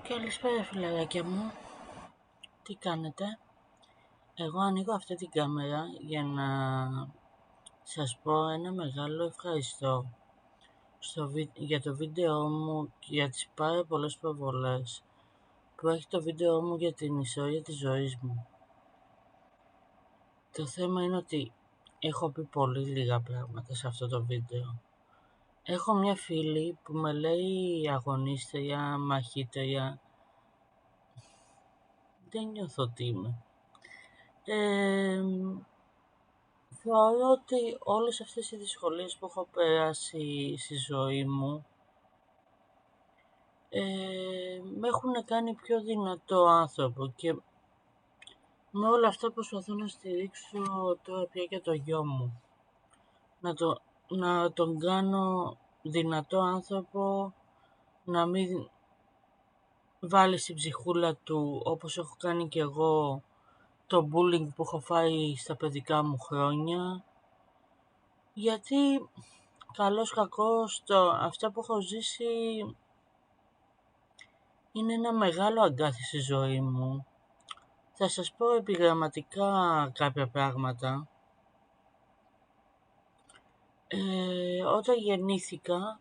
Καλησπέρα φιλαράκια μου, τι κάνετε? Εγώ ανοίγω αυτή την κάμερα για να σας πω ένα μεγάλο ευχαριστώ για το βίντεο μου και για τις πάρα πολλές προβολές που έχει το βίντεο μου για την ιστορία της ζωής μου. Το θέμα είναι ότι έχω πει πολύ λίγα πράγματα σε αυτό το βίντεο. Έχω μια φίλη που με λέει αγωνίστρια, μαχήτρια. Δεν νιώθω ότι είμαι. Θεωρώ ότι όλες αυτές οι δυσκολίες που έχω περάσει στη ζωή μου με έχουν κάνει πιο δυνατό άνθρωπο και με όλα αυτά προσπαθώ να στηρίξω τώρα πια και το γιο μου. Να τον κάνω δυνατό άνθρωπο, να μην βάλει στην ψυχούλα του, όπως έχω κάνει και εγώ, το bullying που έχω φάει στα παιδικά μου χρόνια. Γιατί καλώς κακώς αυτά που έχω ζήσει είναι ένα μεγάλο αγκάθι στη ζωή μου. Θα σας πω επιγραμματικά κάποια πράγματα. Όταν γεννήθηκα,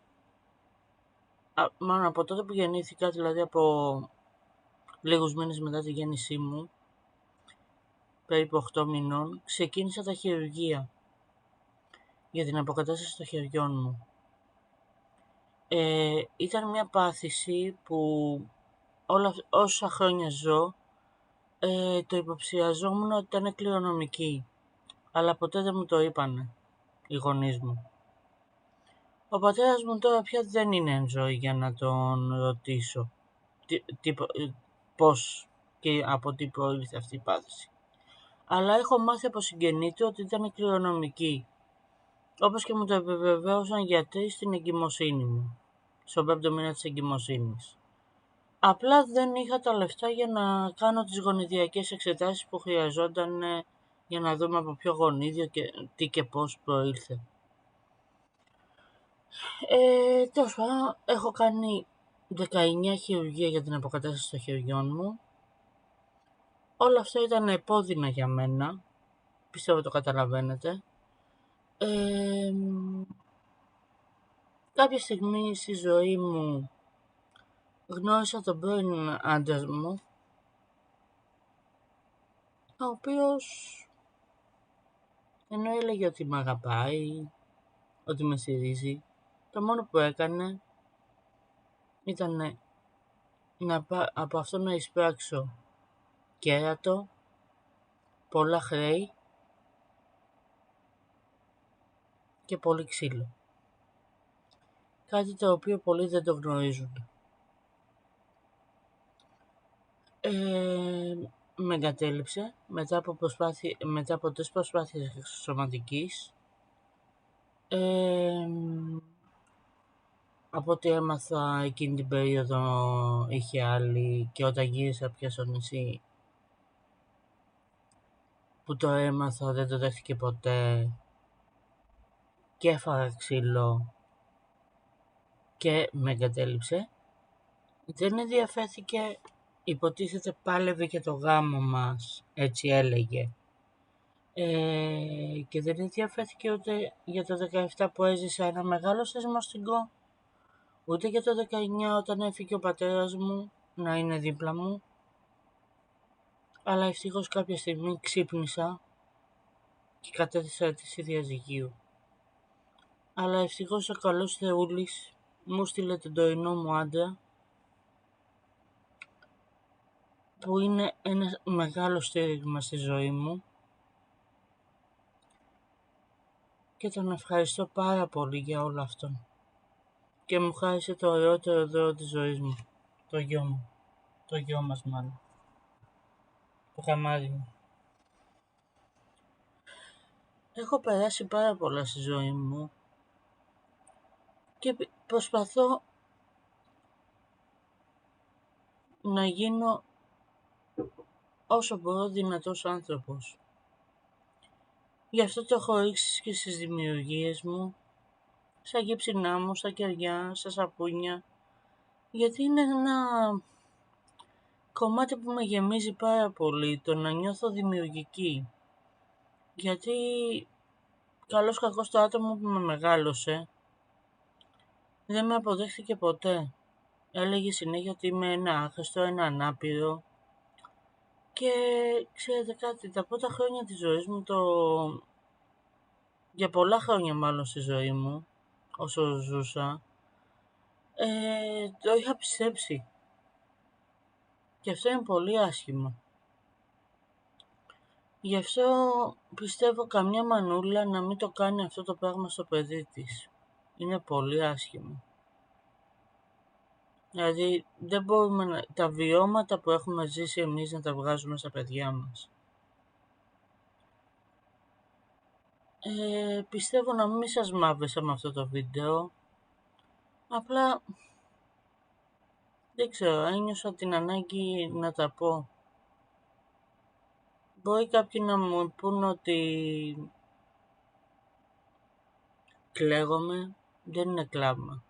μάλλον από τότε που γεννήθηκα, δηλαδή από λίγους μήνες μετά τη γέννησή μου, περίπου 8 μηνών, ξεκίνησα τα χειρουργεία για την αποκατάσταση των χεριών μου. Ήταν μια πάθηση που όσα χρόνια ζω, το υποψιαζόμουν ότι ήταν κληρονομική, αλλά ποτέ δεν μου το είπανε οι γονείς μου. Ο πατέρας μου τώρα πια δεν είναι εν ζωή για να τον ρωτήσω πώς και από τι προήλθε αυτή η πάθηση. Αλλά έχω μάθει από συγγενή του ότι ήταν κληρονομική, όπως και μου το επιβεβαίωσαν γιατροί στην εγκυμοσύνη μου, στον 5ο μήνα της εγκυμοσύνης. Απλά δεν είχα τα λεφτά για να κάνω τις γονιδιακές εξετάσεις που χρειαζόταν για να δούμε από ποιο γονίδιο και τι και πώς προήλθε. Τέλος πάντων, έχω κάνει 19 χειρουργία για την αποκατάσταση των χεριών μου. Όλα αυτά ήταν επώδυνα για μένα. Πιστεύω το καταλαβαίνετε. Κάποια στιγμή στη ζωή μου γνώρισα τον πρώην άντρα μου, ο οποίος ενώ έλεγε ότι με αγαπάει, ότι με στηρίζει, το μόνο που έκανε ήταν από αυτό να εισπράξω κέρατο, πολλά χρέη και πολύ ξύλο. Κάτι το οποίο πολλοί δεν το γνωρίζουν. Με εγκατέλειψε μετά από 3 προσπάθειες σωματικής. Από ό,τι έμαθα εκείνη την περίοδο είχε άλλη και όταν γύρισα πια στο νησί που το έμαθα δεν το δέχτηκε ποτέ και έφαγα ξύλο και με εγκατέλειψε. Δεν ενδιαφέρθηκε, υποτίθεται πάλευε και το γάμο μας, έτσι έλεγε. Και δεν ενδιαφέρθηκε ούτε για το 17 που έζησα ένα μεγάλο σεισμοστιγκό, ούτε για το 19 όταν έφυγε ο πατέρας μου να είναι δίπλα μου. Αλλά ευτυχώς κάποια στιγμή ξύπνησα και κατέθεσα αίτηση διαζυγίου. Αλλά ευτυχώς ο καλός Θεούλης μου στείλε τον τωρινό μου άντρα, που είναι ένα μεγάλο στήριγμα στη ζωή μου και τον ευχαριστώ πάρα πολύ για όλο αυτό. Και μου χάρισε το ωραιότερο δώρο της ζωής μου, το γιο μου, το γιο μας μάλλον, το χαμάρι μου. Έχω περάσει πάρα πολλά στη ζωή μου και προσπαθώ να γίνω όσο μπορώ δυνατός άνθρωπος. Γι' αυτό το έχω ρίξει και στις δημιουργίες μου, στα γύψινά μου, στα κεριά, στα σαπούνια, γιατί είναι ένα κομμάτι που με γεμίζει πάρα πολύ, το να νιώθω δημιουργική. Γιατί καλώς κακώς το άτομο που με μεγάλωσε δεν με αποδέχτηκε ποτέ. Έλεγε συνέχεια ότι είμαι ένα άχρηστο, ένα ανάπηρο. Και ξέρετε κάτι, τα πρώτα χρόνια της ζωής μου, για πολλά χρόνια μάλλον στη ζωή μου, όσο ζούσα, το είχα πιστέψει. Και αυτό είναι πολύ άσχημο. Γι' αυτό πιστεύω καμιά μανούλα να μην το κάνει αυτό το πράγμα στο παιδί της. Είναι πολύ άσχημο. Δηλαδή δεν μπορούμε τα βιώματα που έχουμε ζήσει εμείς να τα βγάζουμε στα παιδιά μας. Πιστεύω να μην σας μάβεσα με αυτό το βίντεο. Απλά δεν ξέρω, ένιωσα την ανάγκη να τα πω. Μπορεί κάποιοι να μου πούν ότι κλαίγομαι, δεν είναι κλάμα.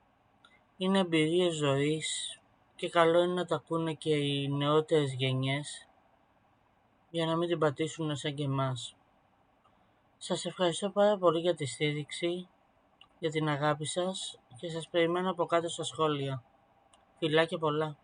Είναι εμπειρίες ζωής και καλό είναι να τα ακούνε και οι νεότερες γενιές για να μην την πατήσουν σαν και εμάς. Σας ευχαριστώ πάρα πολύ για τη στήριξη, για την αγάπη σας και σας περιμένω από κάτω στα σχόλια. Φιλάκια πολλά.